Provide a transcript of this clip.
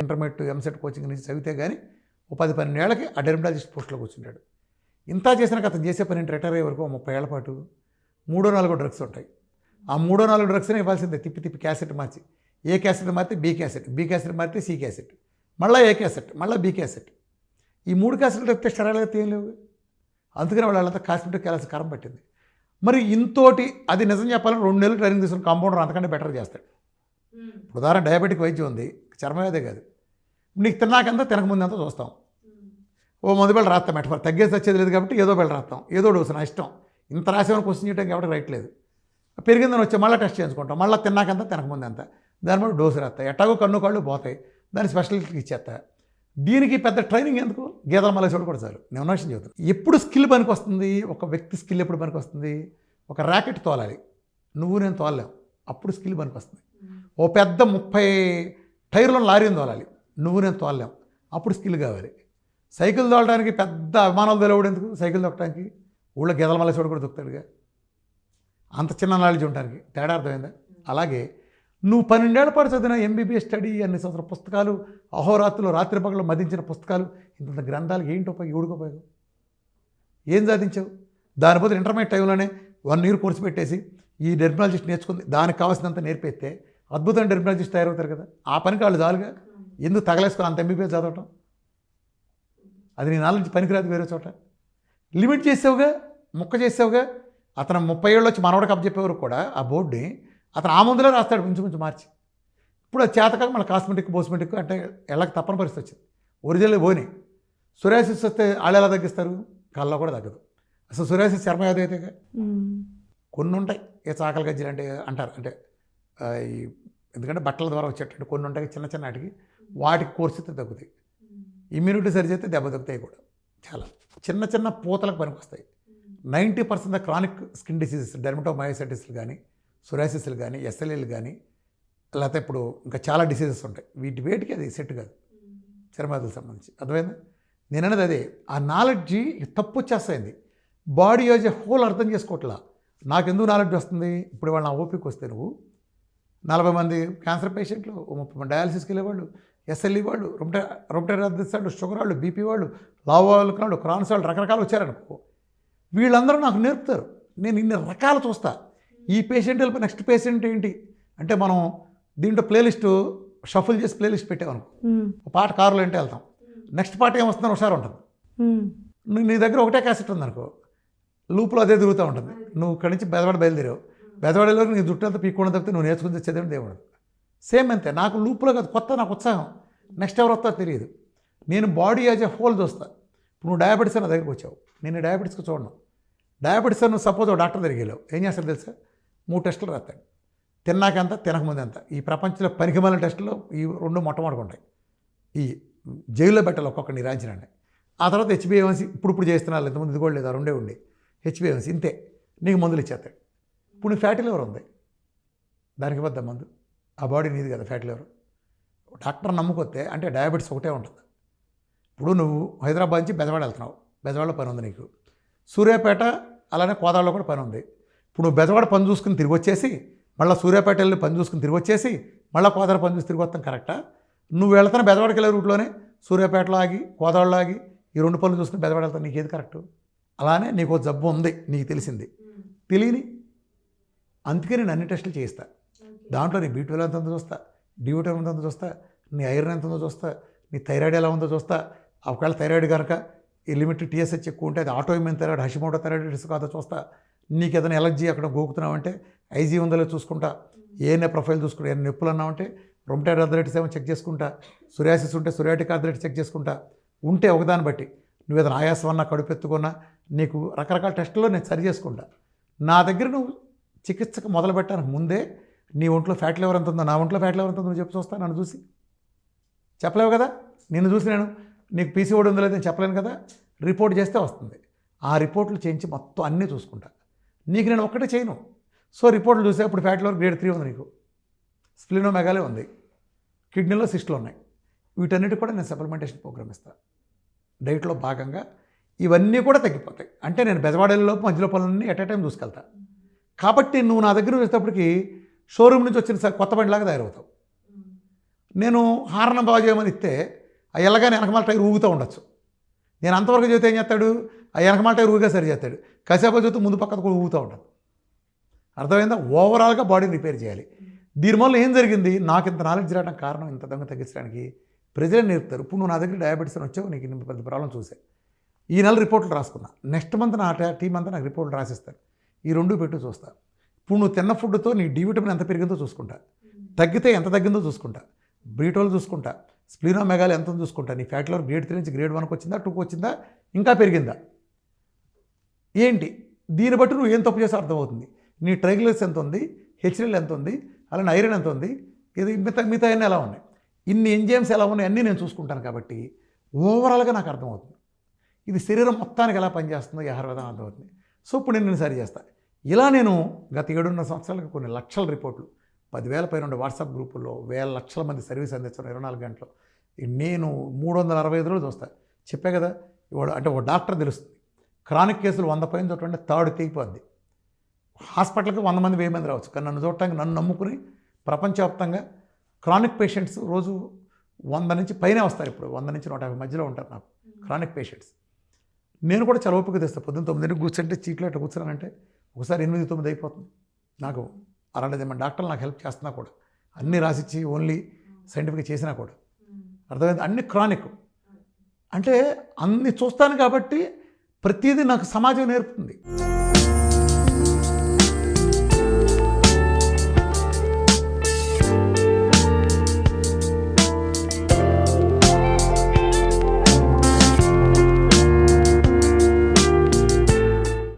Intermediate EAMCET coaching నుంచి చదివితే కానీ ఓ 10-12 ఏళ్ళకి ఆ డెర్మటాలజిస్ట్ పోస్ట్లో కూర్చుంటాడు. ఇంత చేసినాక అతను చేసే పని రిటైర్ అయ్యే వరకు 30 ఏళ్ల పాటు 3-4 డ్రగ్స్ ఉంటాయి. ఆ 3-4 డ్రగ్స్నే ఇవ్వాల్సిందే, తిప్పి క్యాసెట్ మార్చి. ఏ క్యాసెట్ మారితే బి క్యాసెట్, బి క్యాసెట్ మారితే సి క్యాసెట్, మళ్ళీ ఏ క్యాసెట్, మళ్ళీ బి క్యాసెట్. ఈ 3 క్యాసెట్లు తప్పితే స్టెరాయిడ్ అయితే ఏం లేవు. అందుకని వాళ్ళంతా కాస్మెటిక్ వెళ్ళాల్సిన కారం పట్టింది. మరి ఇంతోటి అది నిజం చెప్పాలని 2 నెలలు ట్రైనింగ్ తీసుకుని కాంపౌండర్ అంతకంటే బెటర్ చేస్తాడు. ఉదాహరణ డయాబెటిక్ వైద్యం ఉంది, చర్మవ్యాధే కాదు. నీకు తిన్నాకంతా తినకముందంతా చూస్తాం. ఓ మందు బిళ్ళ రాస్తాం, మెటఫర్ తగ్గేసి వచ్చేది లేదు కాబట్టి ఏదో బిళ్ళ రాస్తాం, ఏదో డోసు నా ఇష్టం. ఇంత రాసేమని క్వశ్చన్ చేయడానికి కాబట్టి రైట్ లేదు. పెరిగిందని వచ్చి మళ్ళీ టెస్ట్ చేయించుకుంటాం, మళ్ళీ తిన్నాకంతా తినకముందంతా దాని బట్టి డోసు రాస్తాయి. ఎట్టాగో కన్ను కాళ్ళు పోతాయి, దాని స్పెషలిస్ట్కి ఇచ్చేస్తా. దీనికి పెద్ద ట్రైనింగ్ ఎందుకు, గీతల మలేసోడు కూడా చాలు. నేను విషయం చెబుతాను. ఎప్పుడు స్కిల్ పనికి వస్తుంది, ఒక వ్యక్తి స్కిల్ ఎప్పుడు పనికి వస్తుంది? ఒక ర్యాకెట్ తోలాలి, నువ్వు నేను తోలలేం, అప్పుడు స్కిల్ పనికి వస్తుంది. ఓ పెద్ద 30 టైర్ల లారీని తోలాలి, నువ్వు నేను తోలలేం, అప్పుడు స్కిల్ కావాలి. సైకిల్ తోలడానికి పెద్ద అభిమానాలు తెలవడం ఎందుకు? సైకిల్ తొక్కడానికి ఊళ్ళో గీతల మలేసోడు కూడా దొక్కుతాడుగా, అంత చిన్న నాలెడ్జ్ ఉండడానికి. తేడా అర్థమైందా? అలాగే నువ్వు 12 ఏళ్ల పాటు చదివిన ఎంబీబీఎస్ స్టడీ, అన్ని సంవత్సరాల పుస్తకాలు, అహోరాత్రులు రాత్రి పగలు మదించిన పుస్తకాలు, ఇంత గ్రంథాలు ఏంటి ఉపయోగం? ఎవడికి ఏం సాధించావు? దాని బదులు ఇంటర్మీడియట్ టైంలోనే 1 ఇయర్ కోర్సు పెట్టేసి ఈ డెర్మటాలజిస్ట్ నేర్చుకుంది, దానికి కావాల్సినంత నేర్పిస్తే అద్భుతమైన డెర్మటాలజిస్ట్ తయారవుతారు కదా. ఆ పనికి వాళ్ళు చాలుగా, ఎందుకు తగలేసుకొని అంత ఎంబీబీఎస్ చదవటం? అది నీ నాలెడ్జ్ పనికిరాదు వేరే చోట. లిమిట్ చేసావుగా, ముక్క చేసావుగా. అతను 30 ఏళ్ళు వచ్చి మనవడికి అప్పచెప్పేవారు కూడా ఆ బోర్డుని అతను ఆ ముందులో రాస్తాడు, కొంచెం మార్చి. ఇప్పుడు అది చేతకాక మళ్ళీ కాస్మెటిక్ బోస్మెటిక్ అంటే ఎళ్ళకి తప్పని పరిస్థితి వచ్చింది. ఒరిజినల్ పోని సొరాసిస్ వస్తే వాళ్ళు ఎలా తగ్గిస్తారు? కళ్ళలో కూడా తగ్గదు. అసలు సొరాసిస్ చర్మవ్యాధి అయితే కొన్ని ఉంటాయి, ఏ చాకలి గజ్జలు అంటే అంటారు, అంటే ఈ ఎందుకంటే బట్టల ద్వారా వచ్చేటట్టు కొన్ని ఉంటాయి చిన్న వాటికి, వాటికి కోర్సు అయితే తగ్గుతాయి. ఇమ్యూనిటీ సరి చేస్తే దెబ్బ తగ్గుతాయి కూడా. చాలా చిన్న పూతలకు పనికి వస్తాయి. 90% క్రానిక్ స్కిన్ డిసీజెస్, డెర్మటోమయోసైటిస్లు కానీ, సొరాసిస్లు కానీ, ఎస్ఎల్ఏలు కానీ, లేకపోతే ఇప్పుడు ఇంకా చాలా డిసీజెస్ ఉంటాయి. వేటికి అది సెట్ కాదు, చర్మవ్యాధులకు సంబంధించి. అర్థమైందా? నేను అనేది అదే, ఆ నాలెడ్జి తప్పు వచ్చేస్తాయింది. బాడీ యాజ్ ఎ హోల్ అర్థం చేసుకోవట్లా. నాకెందుకు నాలెడ్జ్ వస్తుంది? ఇప్పుడు వాళ్ళ నా ఓపిక వస్తే నువ్వు 40 మంది క్యాన్సర్ పేషెంట్లు, 30 మంది డయాలసిస్కి వెళ్ళేవాళ్ళు, ఎస్ఎల్ఈ వాళ్ళు, రొమటైడ్ వాళ్ళు, షుగర్ వాళ్ళు, బీపీ వాళ్ళు, లావు వాళ్ళు, క్రాన్స్ వాళ్ళు, రకరకాలు వచ్చారనుకో, వీళ్ళందరూ నాకు నేర్పుతారు. నేను ఇన్ని రకాలు చూస్తా. ఈ పేషెంట్ వెళ్ళిపోయి నెక్స్ట్ పేషెంట్ ఏంటి అంటే, మనం దీంట్లో ప్లేలిస్ట్ షఫుల్ చేసి ప్లేలిస్ట్ పెట్టామనుకో, పాట కారులో అంటే వెళ్తాం, నెక్స్ట్ పాట ఏమొస్తుందని ఒకసారి ఉంటుంది. నీ దగ్గర ఒకటే క్యాసెట్ ఉందనుకో, లూప్లో అదే తిరుగుతూ ఉంటుంది. నువ్వు ఇక్కడి నుంచి బెదవాడ బయలుదేరావు, బెదవాడలో నీ జుట్టు అంతా పీక్కుండా తప్పితే నువ్వు నేర్చుకుని చదివిన దేవుడు. సేమ్ అంతే, నాకు లూప్లో కాదు, కొత్త నాకు ఉత్సాహం. నెక్స్ట్ ఎవరు వస్తారో తెలియదు. నేను బాడీ యాజ్ ఎ హోల్ చూస్తా. ఇప్పుడు నువ్వు డయాబెటీస్ నా దగ్గరికి వచ్చావు, నేను డయాబెటీస్కి చూడను. డయాబెటీస్ నువ్వు సపోజ్ డాక్టర్ దగ్గరికి వెళ్ళావు, ఏం చేస్తాడు తెలుసా? 3 టెస్టులు రాస్తాడు, తిన్నాకంత తినకముందు అంత. ఈ ప్రపంచంలో పనికిమాలిన టెస్టులో ఈ 2 మొట్టమొదటి ఉంటాయి. ఈ జైల్లో పెట్టాలి ఒక్కొక్కరిని రాయించినండి. ఆ తర్వాత హెచ్బిఏవన్సీ ఇప్పుడు చేస్తున్నారు, ఇంతకుముందు ఇది కూడా లేదు, 2 ఉండే హెచ్బిఏవన్సీ ఇంతే. నీకు మందులు ఇచ్చేస్తాడు. ఇప్పుడు నీకు ఫ్యాటీ లివర్ ఉంది, దానికి వద్ద మందు, ఆ బాడీ నీది కదా ఫ్యాటీ లివర్. డాక్టర్ నమ్ముకొస్తే అంటే డయాబెటీస్ ఒకటే ఉంటుంది. ఇప్పుడు నువ్వు హైదరాబాద్ నుంచి బెజవాడ వెళ్తున్నావు, బెజవాడలో పని ఉంది నీకు. సూర్యాపేట అలానే కోదాడలో కూడా పని ఉంది. ఇప్పుడు నువ్వు బెజవాడ పని చూసుకుని తిరిగి వచ్చేసి, మళ్ళీ సూర్యాపేట వెళ్ళి పని చూసుకుని తిరిగి వచ్చేసి, మళ్ళీ కోదాడ పని చూసి తిరిగి వస్తాం కరెక్టా? నువ్వు వెళ్తున్న బెజవాడకి వెళ్ళే రూట్లోనే సూర్యాపేటలో ఆగి, కోదాడలో ఆగి, ఈ 2 పనులు చూసుకుని బెజవాడ వెళ్తాను, నీకు ఏది కరెక్టు? అలానే నీకు జబ్బు ఉంది, నీకు తెలిసింది, తెలియని, అందుకే నేను అన్ని టెస్టులు చేయిస్తా. దాంట్లో నీ B12 ఎంత ఉందో చూస్తా, D-విటమిన్ ఎంత ఉందో చూస్తా, నీ ఐరన్ ఎంత ఉందో చూస్తా, నీ థైరాయిడ్ ఎలా ఉందో చూస్తా. ఒకవేళ థైరాయిడ్ కనుక ఈ లిమిట్ TSH ఎక్కువ ఉంటే అది ఆటోఇమ్యూన్ థైరాయిడ్, హషిమోటో థైరాయిడిస్ కాదో చూస్తా. నీకు ఏదైనా ఎలర్జీ అక్కడ గోకుతున్నావంటే IG ఉందో చూసుకుంటా. ఏఎన్ఏ ప్రొఫైల్ చూసుకుంటా. ఏమైనా నొప్పులు అన్నావంటే రొమటైడ్ ఆర్థరైటిస్ ఏమో చెక్ చేసుకుంటా. సొరియాసిస్ ఉంటే సొరియాటిక్ ఆర్థరైటిస్ చెక్ చేసుకుంటా. ఉంటే ఒకదాన్ని బట్టి నువ్వు ఏదైనా ఆయాసం అన్నా, కడుపెత్తుకున్నా, నీకు రకరకాల టెస్టుల్లో నేను సరి చేసుకుంటా. నా దగ్గర నువ్వు చికిత్సకు మొదలు పెట్టడానికి ముందే నీ ఒంట్లో ఫ్యాట్ లివర్ ఎంత ఉందో, నా ఒంట్లో ఫ్యాట్ లివర్ ఎంత ఉందో నువ్వు చెప్పి చూస్తా. నన్ను చూసి చెప్పలేవు కదా, నిన్ను చూసి నేను నీకు PCOD ఉందో లేదో నేను చెప్పలేను కదా. రిపోర్ట్ చేస్తే వస్తుంది. ఆ రిపోర్ట్లు చేయించి మొత్తం అన్నీ చూసుకుంటా. నీకు నేను ఒక్కటే చేయను. సో రిపోర్ట్లు చూసే అప్పుడు ఫ్యాట్ లివర్ గ్రేడ్ 3 ఉంది, నీకు స్ప్లినోమెగాలే ఉంది, కిడ్నీలో సిస్టులు ఉన్నాయి. వీటన్నిటి కూడా నేను సప్లిమెంటేషన్ ప్రోగ్రామ్ ఇస్తాను. డైట్లో భాగంగా ఇవన్నీ కూడా తగ్గిపోతాయి. అంటే నేను బెజవాడలోపు మధ్యలో పనులన్నీ ఎట్ ఏ టైం చూసుకెళ్తా. కాబట్టి నువ్వు నా దగ్గర వచ్చేటప్పటికి షోరూమ్ నుంచి వచ్చిన కొత్త బండిలాగా తయారవుతావు. నేను హార్న్ బాగు చేయమని ఇస్తే ఆ ఎల్లగానే వెనకమాల టైర్ ఊగుతూ ఉండొచ్చు. నేను అంతవరకు చెబితే ఏం చేస్తాడు, ఆ వెనకమాల టైర్ ఊగా సరి చేస్తాడు. కాసేపు చెబితే ముందు పక్కన కూడా ఊగుతూ ఉంటుంది. అర్థమైందా? ఓవరాల్గా బాడీని రిపేర్ చేయాలి. దీనివల్ల ఏం జరిగింది, నాకు ఇంత నాలెడ్జ్ రావడానికి కారణం, ఇంత దొంగ తగ్గించడానికి ప్రజలే నేర్పుతారు. ఇప్పుడు నువ్వు నా దగ్గర డయాబెటీస్ అని వచ్చావు, నీకు ఇంత పెద్ద ప్రాబ్లం చూసే ఈ నెల రిపోర్ట్లు రాసుకున్నా, నెక్స్ట్ మంత్ నా టీం అంతా నాకు రిపోర్ట్లు రాసిస్తారు. ఈ రెండు పెట్టు చూస్తా. ఇప్పుడు నువ్వు తిన్న ఫుడ్తో నీ డి విటమిన్ ఎంత పెరిగిందో చూసుకుంటా, తగ్గితే ఎంత తగ్గిందో చూసుకుంటా, బ్రీటోల్ చూసుకుంటా, స్ప్లీనోమెగాలి ఎంత చూసుకుంటా, నీ ఫ్యాట్ లెవెల్ గ్రేడ్ 3 నుంచి గ్రేడ్ 1కి వచ్చిందా, 2కి వచ్చిందా, ఇంకా పెరిగిందా ఏంటి. దీన్ని బట్టి నువ్వు ఏం తప్పు చేస్తే అర్థమవుతుంది. నీ ట్రైగ్లిసరైడ్స్ ఎంత ఉంది, హెచ్డిఎల్ ఎంత ఉంది, అలానే ఐరన్ ఎంత ఉంది, ఇది మిగతా అన్నీ ఎలా ఉన్నాయి, ఇన్ని ఎంజైమ్స్ ఎలా ఉన్నాయి అన్నీ నేను చూసుకుంటాను. కాబట్టి ఓవరాల్గా నాకు అర్థమవుతుంది ఇది శరీరం మొత్తానికి ఎలా పనిచేస్తుందో ఈ ఆహార విధానం అర్థమవుతుంది. సో ఇప్పుడు నేను సరి చేస్తాను. ఇలా నేను గత 7.5 సంవత్సరాలకు కొన్ని లక్షల రిపోర్ట్లు, 10,000 పైన ఉండే వాట్సాప్ గ్రూపుల్లో వేల లక్షల మంది సర్వీస్ అందించడం 24 గంటలు. నేను 365 రోజులు చూస్తాను. చెప్పే కదా ఇవాడు అంటే ఒక డాక్టర్ తెలుస్తుంది. క్రానిక్ కేసులు 100 పైన చూడండి, తాడు తెగిపోద్ది. హాస్పిటల్కి 100 మంది 1000 మంది రావచ్చు, కానీ నన్ను చూడటానికి, నన్ను నమ్ముకుని ప్రపంచవ్యాప్తంగా క్రానిక్ పేషెంట్స్ రోజు 100 నుంచి పైనే వస్తారు. ఇప్పుడు 100 నుంచి 150 మధ్యలో ఉంటారు నాకు క్రానిక్ పేషెంట్స్. నేను కూడా చాలా ఓపిక తెస్తాను. పొద్దున్న 9 కూర్చుంటే చీట్లో అట్లా కూర్చున్నానంటే ఒకసారి 8, 9 అయిపోతుంది. నాకు అలాంటిది మన డాక్టర్లు నాకు హెల్ప్ చేస్తున్నా కూడా, అన్నీ రాసిచ్చి ఓన్లీ సైంటిఫిక్గా చేసినా కూడా అర్థమైంది. అన్ని క్రానిక్ అంటే అన్ని చూస్తాను కాబట్టి ప్రతిదీ నాకు సమాజం నేర్పుతుంది.